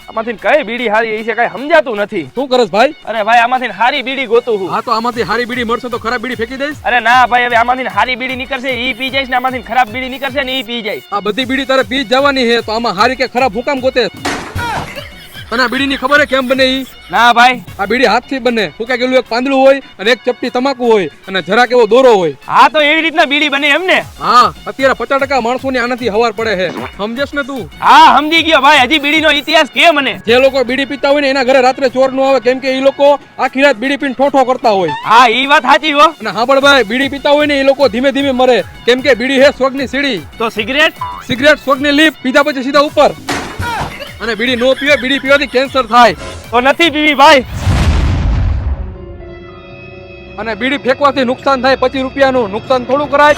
આમાંથી કઈ બીડી હારી એ છે કઈ સમજાતું નથી. શું કરસ ભાઈ? અરે ભાઈ આમાંથી હારી બીડી ગોતું હું. હા તો આમાંથી હારી બીડી મળશે તો ખરાબ બીડી ફેંકી દઈશ? અરે ના ભાઈ હવે આમાંથી હારી બીડી નીકળશે ઈ પી જઈશ ને આમાંથી ખરાબ બીડી નીકળશે ને ઈ પી જઈશ. આ બધી બીડી તારે પી જ જવાની છે તો આમાં હારી કે ખરાબ હુકામ ગોતે? અને આ બીડીની ખબર હે કેમ બને ઈ? ના ભાઈ આ બીડી હાથથી બને. ફૂંકાઈ ગયેલું એક પાંદડું હોય અને એક ચપટી તમાકુ હોય અને જરાક એવો દોરો હોય. હા તો એવી રીતના બીડી બને એમ ને? હા અત્યારે 50% માણસોની આનાથી હવાર પડે છે. સમજેશ ને તું? હા સમજી ગયો ભાઈ. હજી બીડીનો ઇતિહાસ કે મને? જે લોકો બીડી પીતા હોય ને એના ઘરે રાત્રે ચોર નો આવે કેમ કે એ લોકો આખી રાત બીડી પીને ઠોઠો કરતા હોય. હા ઈ વાત સાચી હો. અને હાંભળ ભાઈ, બીડી પીતા હોય ને એ લોકો ધીમે ધીમે મરે કેમ કે બીડી હે સ્વર્ગની સીડી. તો સિગરેટ? સિગરેટ સ્વર્ગની લીપ, પીધા પછી સીધા ઉપર. અને બીડી નો પીવે, બીડી પીવાથી કેન્સર થાય. તો નથી પીવી ભાઈ. અને બીડી ફેંકવાથી નુકસાન થાય 25 રૂપિયાનું. નુકસાન થોડું કરાય.